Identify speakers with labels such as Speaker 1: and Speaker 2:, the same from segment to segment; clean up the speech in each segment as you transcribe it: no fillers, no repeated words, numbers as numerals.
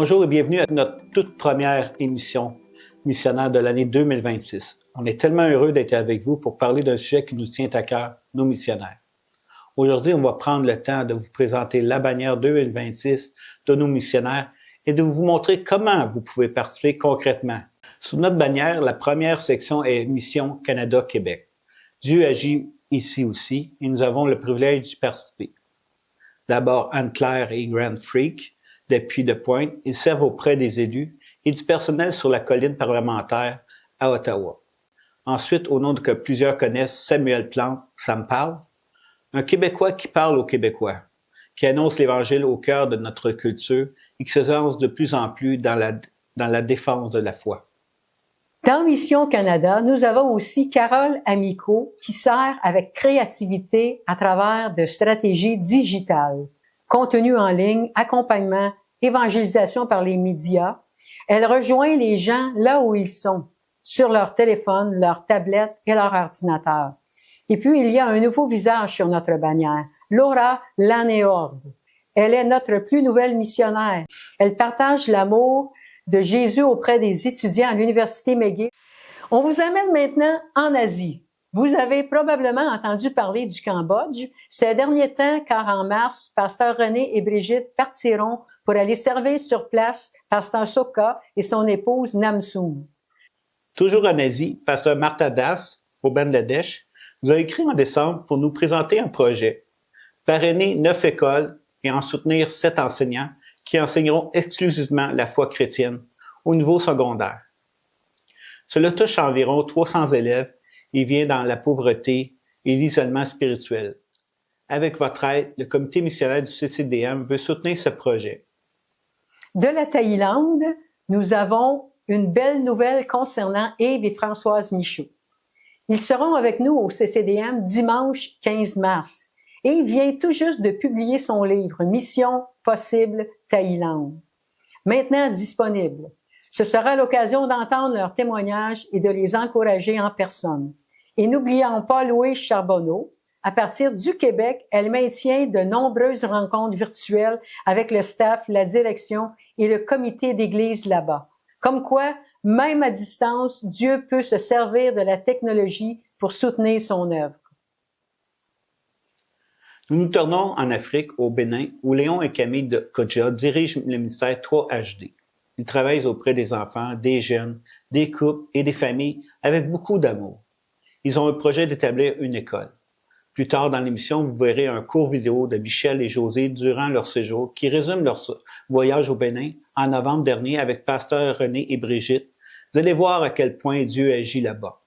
Speaker 1: Bonjour et bienvenue à notre toute première émission missionnaire de l'année 2026. On est tellement heureux d'être avec vous pour parler d'un sujet qui nous tient à cœur, nos missionnaires. Aujourd'hui, on va prendre le temps de vous présenter la bannière 2026 de nos missionnaires et de vous montrer comment vous pouvez participer concrètement. Sous notre bannière, la première section est Mission Canada-Québec. Dieu agit ici aussi et nous avons le privilège d'y participer. D'abord, Anne-Claire et Grant Freak, des Puy-de-Pointe, ils servent auprès des élus et du personnel sur la colline parlementaire à Ottawa. Ensuite, au nom que plusieurs connaissent, Samuel Plante, ça me parle, un Québécois qui parle aux Québécois, qui annonce l'Évangile au cœur de notre culture et qui se lance de plus en plus dans la défense de la foi.
Speaker 2: Dans Mission Canada, nous avons aussi Carole Amico qui sert avec créativité à travers de stratégies digitales, contenu en ligne, accompagnement, évangélisation par les médias. Elle rejoint les gens là où ils sont, sur leur téléphone, leur tablette et leur ordinateur. Et puis, il y a un nouveau visage sur notre bannière, Laura Lanéord. Elle est notre plus nouvelle missionnaire. Elle partage l'amour de Jésus auprès des étudiants à l'Université McGill. On vous amène maintenant en Asie. Vous avez probablement entendu parler du Cambodge ces derniers temps, car en mars, Pasteur René et Brigitte partiront pour aller servir sur place Pasteur Soka et son épouse Namsoon.
Speaker 1: Toujours en Asie, Pasteur Martha Das, au Bangladesh, nous a écrit en décembre pour nous présenter un projet, parrainer 9 écoles et en soutenir 7 enseignants qui enseigneront exclusivement la foi chrétienne au niveau secondaire. Cela touche environ 300 élèves et vient dans la pauvreté et l'isolement spirituel. Avec votre aide, le comité missionnaire du CCDM veut soutenir ce projet.
Speaker 2: De la Thaïlande, nous avons une belle nouvelle concernant Yves et Françoise Michaud. Ils seront avec nous au CCDM dimanche 15 mars. Et il vient tout juste de publier son livre « Mission possible Thaïlande », maintenant disponible. Ce sera l'occasion d'entendre leurs témoignages et de les encourager en personne. Et n'oublions pas Louise Charbonneau. À partir du Québec, elle maintient de nombreuses rencontres virtuelles avec le staff, la direction et le comité d'église là-bas. Comme quoi, même à distance, Dieu peut se servir de la technologie pour soutenir son œuvre.
Speaker 1: Nous nous tournons en Afrique, au Bénin, où Léon et Camille de Kodja dirigent le ministère 3HD. Ils travaillent auprès des enfants, des jeunes, des couples et des familles avec beaucoup d'amour. Ils ont un projet d'établir une école. Plus tard dans l'émission, vous verrez un court vidéo de Michel et José durant leur séjour qui résume leur voyage au Bénin en novembre dernier avec Pasteur René et Brigitte. Vous allez voir à quel point Dieu agit là-bas.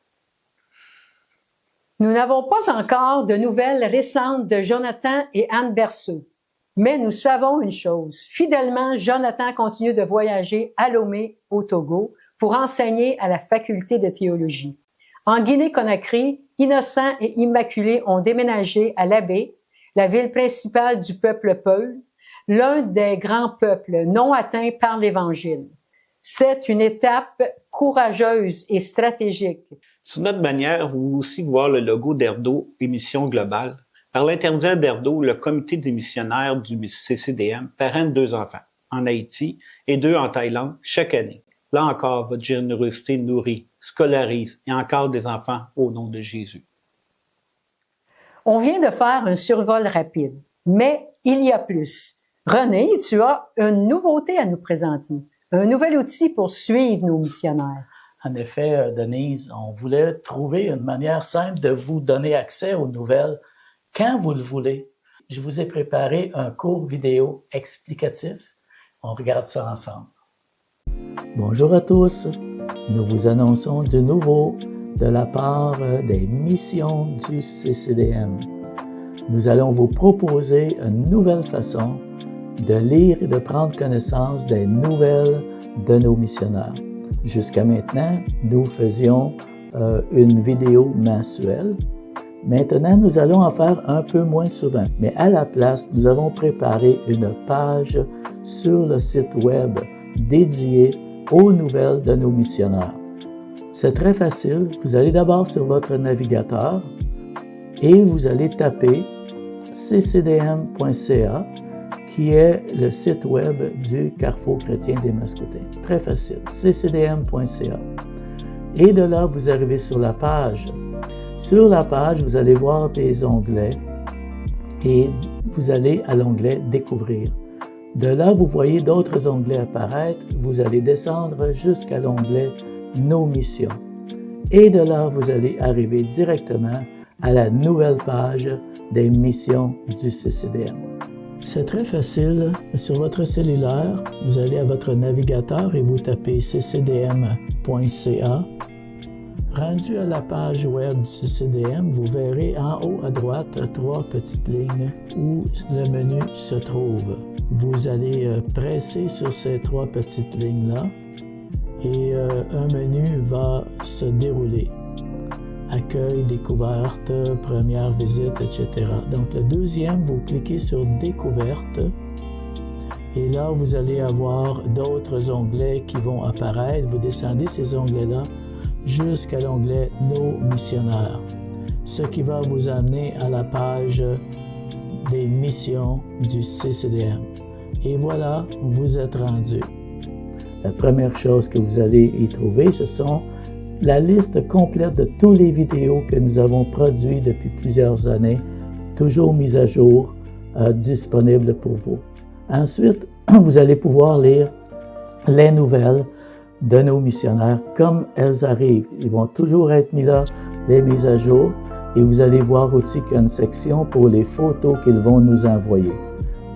Speaker 2: Nous n'avons pas encore de nouvelles récentes de Jonathan et Anne Berceau. Mais nous savons une chose. Fidèlement, Jonathan continue de voyager à Lomé, au Togo, pour enseigner à la faculté de théologie. En Guinée-Conakry, Innocent et Immaculée ont déménagé à Labé, la ville principale du peuple Peul, l'un des grands peuples non atteints par l'Évangile. C'est une étape courageuse et stratégique.
Speaker 1: Sous notre bannière, vous pouvez aussi voir le logo d'Erdo et Mission Globale. Par l'intermédiaire d'Erdo, le comité des missionnaires du CCDM parraine 2 enfants, en Haïti et 2 en Thaïlande, chaque année. Là encore, votre générosité nourrit, scolarise et encore des enfants au nom de Jésus.
Speaker 2: On vient de faire un survol rapide, mais il y a plus. René, tu as une nouveauté à nous présenter, un nouvel outil pour suivre nos missionnaires.
Speaker 3: En effet, Denise, on voulait trouver une manière simple de vous donner accès aux nouvelles quand vous le voulez. Je vous ai préparé un court vidéo explicatif. On regarde ça ensemble. Bonjour à tous. Nous vous annonçons du nouveau de la part des missions du CCDM. Nous allons vous proposer une nouvelle façon de lire et de prendre connaissance des nouvelles de nos missionnaires. Jusqu'à maintenant, nous faisions une vidéo mensuelle. Maintenant, nous allons en faire un peu moins souvent, mais à la place, nous avons préparé une page sur le site web dédiée aux nouvelles de nos missionnaires. C'est très facile. Vous allez d'abord sur votre navigateur et vous allez taper ccdm.ca qui est le site web du Carrefour chrétien des Mascoutins. Très facile, ccdm.ca. Et de là, vous arrivez sur la page. Sur la page, vous allez voir des onglets et vous allez à l'onglet « Découvrir ». De là, vous voyez d'autres onglets apparaître. Vous allez descendre jusqu'à l'onglet « Nos missions ». Et de là, vous allez arriver directement à la nouvelle page des missions du CCDM. C'est très facile. Sur votre cellulaire, vous allez à votre navigateur et vous tapez ccdm.ca. Rendu à la page web du CCDM, vous verrez en haut à droite 3 petites lignes où le menu se trouve. Vous allez presser sur ces 3 petites lignes-là et un menu va se dérouler. Accueil, découverte, première visite, etc. Donc le deuxième, vous cliquez sur Découverte et là, vous allez avoir d'autres onglets qui vont apparaître. Vous descendez ces onglets-là jusqu'à l'onglet Nos missionnaires, ce qui va vous amener à la page des missions du CCDM. Et voilà, vous êtes rendu. La première chose que vous allez y trouver, ce sont la liste complète de tous les vidéos que nous avons produites depuis plusieurs années, toujours mises à jour, disponibles pour vous. Ensuite, vous allez pouvoir lire les nouvelles de nos missionnaires comme elles arrivent. Ils vont toujours être mis là, les mises à jour, et vous allez voir aussi qu'il y a une section pour les photos qu'ils vont nous envoyer.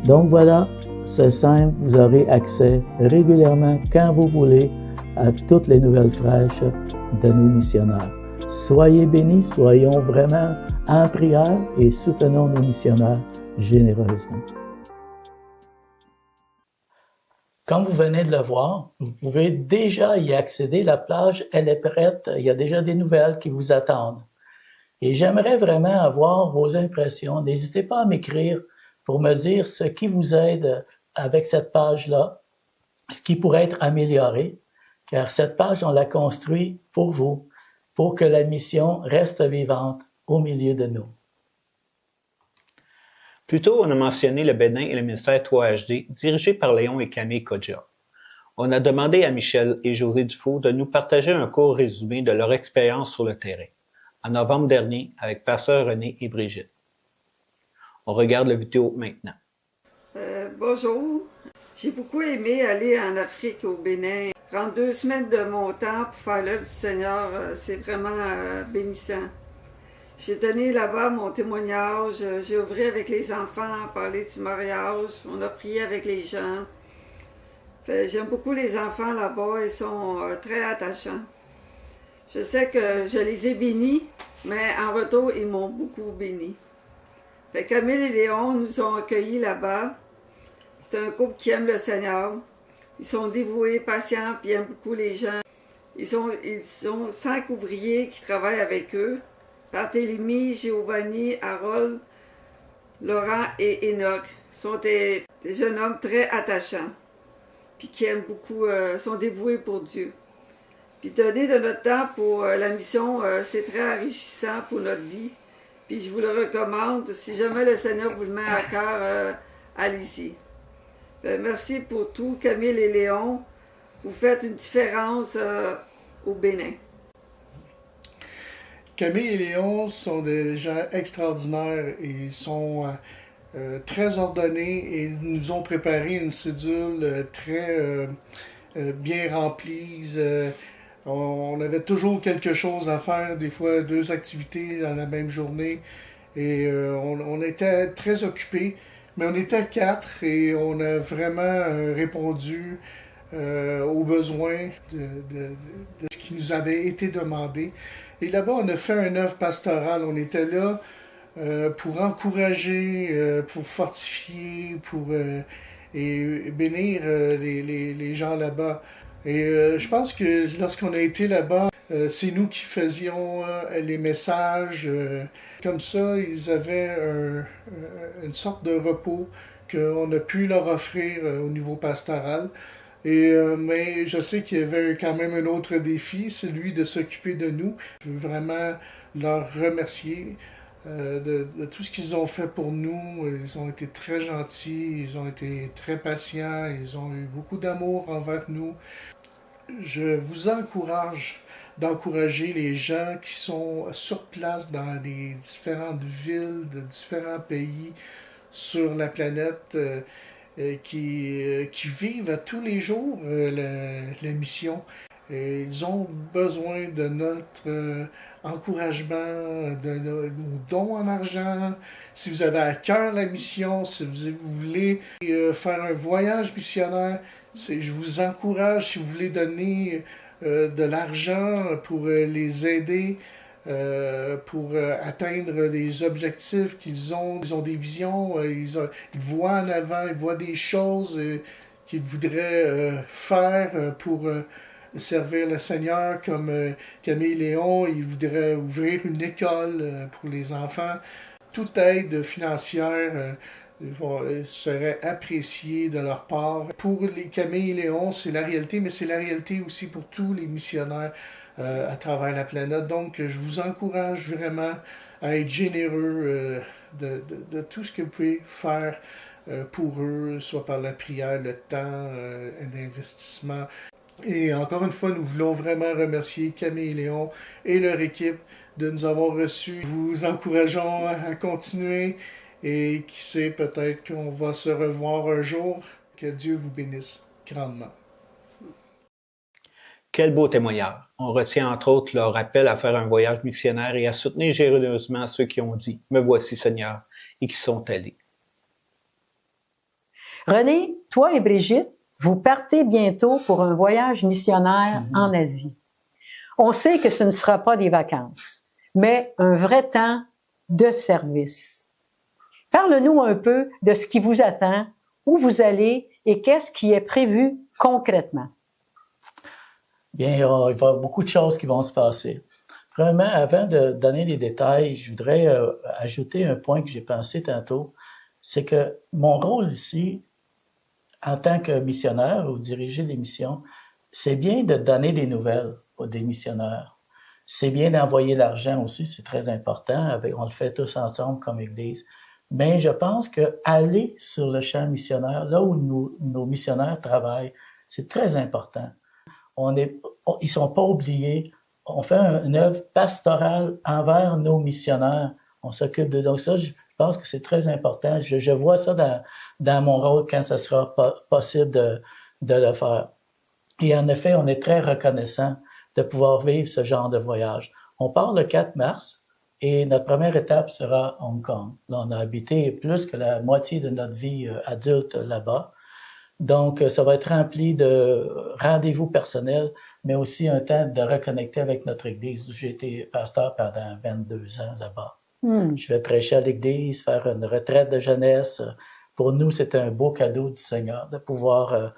Speaker 3: Donc voilà, c'est simple, vous aurez accès régulièrement, quand vous voulez, à toutes les nouvelles fraîches de nos missionnaires. Soyez bénis, soyons vraiment en prière et soutenons nos missionnaires généreusement. Comme vous venez de le voir, vous pouvez déjà y accéder. La plage, elle est prête. Il y a déjà des nouvelles qui vous attendent. Et j'aimerais vraiment avoir vos impressions. N'hésitez pas à m'écrire pour me dire ce qui vous aide avec cette page-là, ce qui pourrait être amélioré, car cette page, on l'a construite pour vous, pour que la mission reste vivante au milieu de nous.
Speaker 1: Plus tôt, on a mentionné le Bénin et le ministère 3HD, dirigé par Léon et Camille Kodja. On a demandé à Michel et José Dufault de nous partager un court résumé de leur expérience sur le terrain, en novembre dernier, avec Pasteur René et Brigitte. On regarde la vidéo maintenant.
Speaker 4: Bonjour. J'ai beaucoup aimé aller en Afrique, au Bénin. Prendre 2 semaines de mon temps pour faire l'œuvre du Seigneur, c'est vraiment bénissant. J'ai donné là-bas mon témoignage, j'ai œuvré avec les enfants, parlé du mariage, on a prié avec les gens. J'aime beaucoup les enfants là-bas, ils sont très attachants. Je sais que je les ai bénis, mais en retour, ils m'ont beaucoup béni. Camille et Léon nous ont accueillis là-bas. C'est un couple qui aime le Seigneur. Ils sont dévoués, patients, puis ils aiment beaucoup les gens. Ils sont 5 ouvriers qui travaillent avec eux. Barthélemy, Giovanni, Harold, Laurent et Enoch sont des jeunes hommes très attachants, puis qui aiment beaucoup, sont dévoués pour Dieu. Puis donner de notre temps pour la mission, c'est très enrichissant pour notre vie. Puis je vous le recommande, si jamais le Seigneur vous le met à cœur, allez-y. Merci pour tout, Camille et Léon. Vous faites une différence au Bénin.
Speaker 5: Camille et Léon sont des gens extraordinaires et ils sont très ordonnés et nous ont préparé une cédule très bien remplie. On avait toujours quelque chose à faire, des fois 2 activités dans la même journée et on était très occupés, mais on était 4 et on a vraiment répondu aux besoins de ce qui nous avait été demandé. Et là-bas, on a fait un œuvre pastorale. On était là pour encourager, pour fortifier, et bénir les gens là-bas. Et je pense que lorsqu'on a été là-bas, c'est nous qui faisions les messages. Comme ça, ils avaient une sorte de repos qu'on a pu leur offrir au niveau pastoral. Mais je sais qu'il y avait quand même un autre défi, celui de s'occuper de nous. Je veux vraiment leur remercier de tout ce qu'ils ont fait pour nous. Ils ont été très gentils, ils ont été très patients, ils ont eu beaucoup d'amour envers nous. Je vous encourage d'encourager les gens qui sont sur place dans les différentes villes de différents pays sur la planète qui vivent à tous les jours la mission. Et ils ont besoin de notre encouragement, de nos dons en argent. Si vous avez à cœur la mission, si vous voulez faire un voyage missionnaire, je vous encourage, si vous voulez donner de l'argent pour les aider, pour atteindre des objectifs qu'ils ont. Ils ont des visions, ils voient en avant, ils voient des choses qu'ils voudraient faire pour servir le Seigneur, comme Camille Léon, ils voudraient ouvrir une école pour les enfants. Toute aide financière serait appréciée de leur part. Pour les Camille et Léon, c'est la réalité, mais c'est la réalité aussi pour tous les missionnaires à travers la planète. Donc, je vous encourage vraiment à être généreux de tout ce que vous pouvez faire pour eux, soit par la prière, le temps, l'investissement. Et encore une fois, nous voulons vraiment remercier Camille et Léon et leur équipe de nous avoir reçus. Nous vous encourageons à continuer et qui sait, peut-être qu'on va se revoir un jour. Que Dieu vous bénisse grandement.
Speaker 1: Quel beau témoignage. On retient entre autres leur appel à faire un voyage missionnaire et à soutenir généreusement ceux qui ont dit « Me voici Seigneur » et qui sont allés.
Speaker 2: René, toi et Brigitte, vous partez bientôt pour un voyage missionnaire en Asie. On sait que ce ne sera pas des vacances, mais un vrai temps de service. Parle-nous un peu de ce qui vous attend, où vous allez et qu'est-ce qui est prévu concrètement.
Speaker 3: Bien, il va y avoir beaucoup de choses qui vont se passer. Premièrement, avant de donner les détails, je voudrais ajouter un point que j'ai pensé tantôt. C'est que mon rôle ici, en tant que missionnaire ou diriger les missions, c'est bien de donner des nouvelles aux des missionnaires. C'est bien d'envoyer l'argent aussi, c'est très important. On le fait tous ensemble comme Église. Mais je pense que aller sur le champ missionnaire, là où nos missionnaires travaillent, c'est très important. Ils sont pas oubliés. On fait une œuvre pastorale envers nos missionnaires. On s'occupe de donc ça. Je pense que c'est très important. Je vois ça dans mon rôle quand ça sera possible de le faire. Et en effet, on est très reconnaissant de pouvoir vivre ce genre de voyage. On part le 4 mars et notre première étape sera Hong Kong. Là, on a habité plus que la moitié de notre vie adulte là-bas. Donc, ça va être rempli de rendez-vous personnels, mais aussi un temps de reconnecter avec notre Église. J'ai été pasteur pendant 22 ans là-bas. Je vais prêcher à l'Église, faire une retraite de jeunesse. Pour nous, c'est un beau cadeau du Seigneur de pouvoir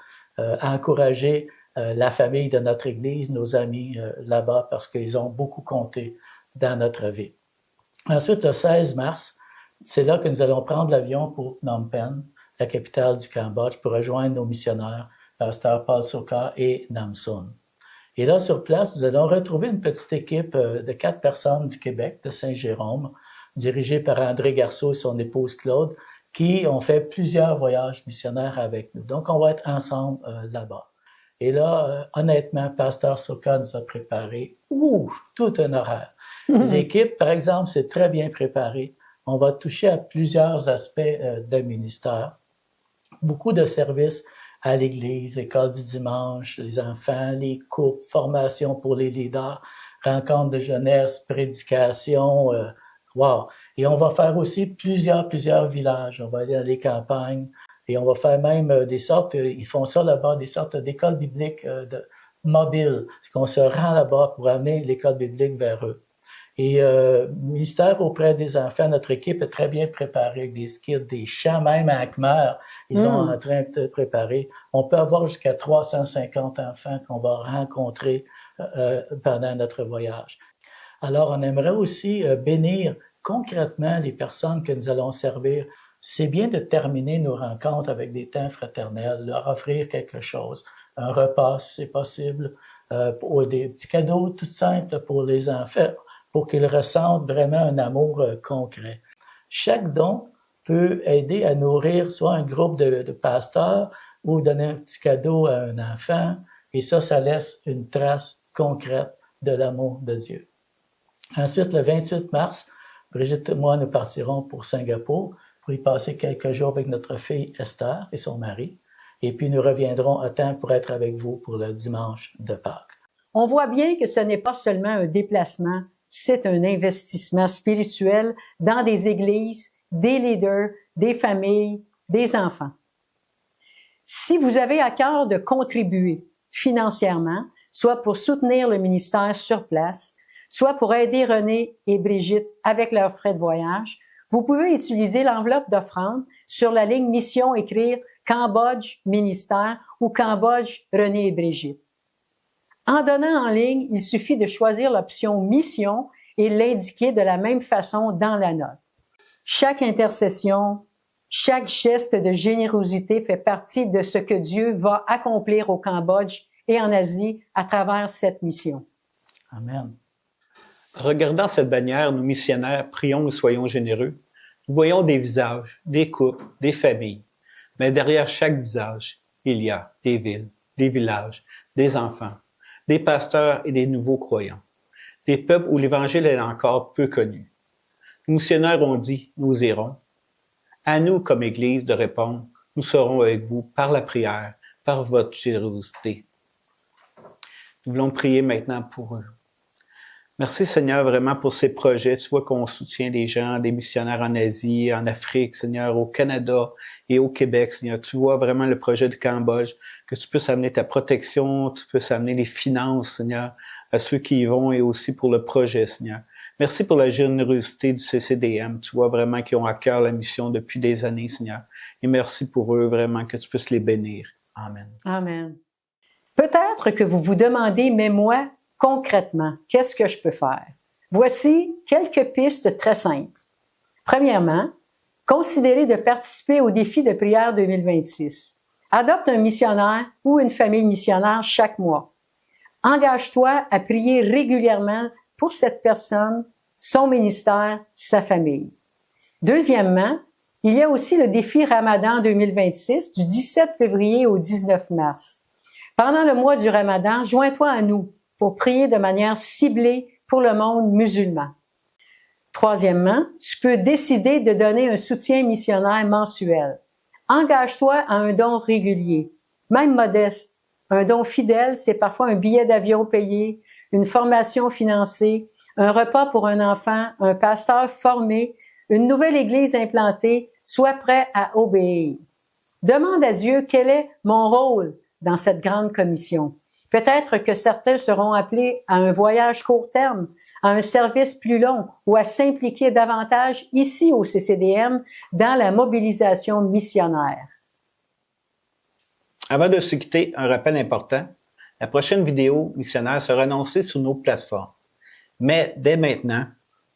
Speaker 3: encourager la famille de notre Église, nos amis là-bas, parce qu'ils ont beaucoup compté dans notre vie. Ensuite, le 16 mars, c'est là que nous allons prendre l'avion pour Phnom Penh, la capitale du Cambodge, pour rejoindre nos missionnaires, pasteur Paul Soka et Nam Son. Et là, sur place, nous allons retrouver une petite équipe de 4 personnes du Québec, de Saint-Jérôme, dirigée par André Garceau et son épouse Claude, qui ont fait plusieurs voyages missionnaires avec nous. Donc, on va être ensemble là-bas. Et là, honnêtement, pasteur Soka nous a préparé tout un horaire. L'équipe, par exemple, c'est très bien préparée. On va toucher à plusieurs aspects de ministère. Beaucoup de services à l'Église, école du dimanche, les enfants, les couples, formation pour les leaders, rencontres de jeunesse, prédication, wow. Et on va faire aussi plusieurs villages. On va aller dans les campagnes et on va faire même des sortes, ils font ça là-bas, des sortes d'écoles bibliques mobiles. C'est qu'on se rend là-bas pour amener l'école biblique vers eux. Et ministère auprès des enfants, notre équipe est très bien préparée avec des skits, des chants, même à Khmer, ils sont en train de préparer. On peut avoir jusqu'à 350 enfants qu'on va rencontrer pendant notre voyage. Alors, on aimerait aussi bénir concrètement les personnes que nous allons servir. C'est bien de terminer nos rencontres avec des temps fraternels, leur offrir quelque chose, un repas si c'est possible, ou des petits cadeaux tout simples pour les enfants. pour qu'ils ressentent vraiment un amour concret. Chaque don peut aider à nourrir soit un groupe de pasteurs ou donner un petit cadeau à un enfant, et ça laisse une trace concrète de l'amour de Dieu. Ensuite, le 28 mars, Brigitte et moi, nous partirons pour Singapour pour y passer quelques jours avec notre fille Esther et son mari. Et puis, nous reviendrons à temps pour être avec vous pour le dimanche de Pâques.
Speaker 2: On voit bien que ce n'est pas seulement un déplacement, c'est un investissement spirituel dans des églises, des leaders, des familles, des enfants. Si vous avez à cœur de contribuer financièrement, soit pour soutenir le ministère sur place, soit pour aider René et Brigitte avec leurs frais de voyage, vous pouvez utiliser l'enveloppe d'offrande sur la ligne Mission, écrire Cambodge Ministère ou Cambodge René et Brigitte. En donnant en ligne, il suffit de choisir l'option Mission et l'indiquer de la même façon dans la note. Chaque intercession, chaque geste de générosité fait partie de ce que Dieu va accomplir au Cambodge et en Asie à travers cette mission.
Speaker 3: Amen.
Speaker 1: Regardant cette bannière, nous missionnaires, prions et soyons généreux. Nous voyons des visages, des couples, des familles. Mais derrière chaque visage, il y a des villes, des villages, des enfants, des pasteurs et des nouveaux croyants. Des peuples où l'Évangile est encore peu connu. Nous missionnaires ont dit, nous irons. À nous, comme Église, de répondre, nous serons avec vous par la prière, par votre générosité. Nous voulons prier maintenant pour eux. Merci Seigneur vraiment pour ces projets. Tu vois qu'on soutient des gens, des missionnaires en Asie, en Afrique, Seigneur, au Canada et au Québec, Seigneur. Tu vois vraiment le projet du Cambodge, que tu puisses amener ta protection, tu puisses amener les finances, Seigneur, à ceux qui y vont et aussi pour le projet, Seigneur. Merci pour la générosité du CCDM. Tu vois vraiment qu'ils ont à cœur la mission depuis des années, Seigneur. Et merci pour eux, vraiment, que tu puisses les bénir. Amen.
Speaker 2: Amen. Peut-être que vous vous demandez, mais moi, concrètement, qu'est-ce que je peux faire? Voici quelques pistes très simples. Premièrement, considérez de participer au défi de prière 2026. Adopte un missionnaire ou une famille missionnaire chaque mois. Engage-toi à prier régulièrement pour cette personne, son ministère, sa famille. Deuxièmement, il y a aussi le défi Ramadan 2026 du 17 février au 19 mars. Pendant le mois du Ramadan, joins-toi à nous pour prier de manière ciblée pour le monde musulman. Troisièmement, tu peux décider de donner un soutien missionnaire mensuel. Engage-toi à un don régulier, même modeste. Un don fidèle, c'est parfois un billet d'avion payé, une formation financée, un repas pour un enfant, un pasteur formé, une nouvelle église implantée. Sois prêt à obéir. Demande à Dieu quel est mon rôle dans cette grande commission. Peut-être que certains seront appelés à un voyage court terme, à un service plus long ou à s'impliquer davantage ici au CCDM dans la mobilisation missionnaire.
Speaker 1: Avant de se quitter, un rappel important. La prochaine vidéo missionnaire sera annoncée sur nos plateformes. Mais dès maintenant,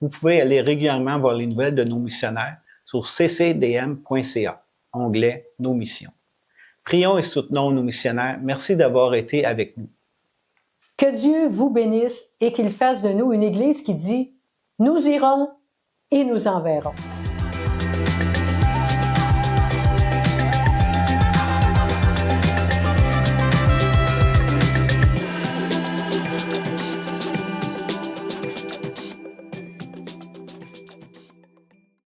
Speaker 1: vous pouvez aller régulièrement voir les nouvelles de nos missionnaires sur ccdm.ca, onglet « Nos missions ». Prions et soutenons nos missionnaires. Merci d'avoir été avec nous.
Speaker 2: Que Dieu vous bénisse et qu'il fasse de nous une Église qui dit « Nous irons et nous enverrons ».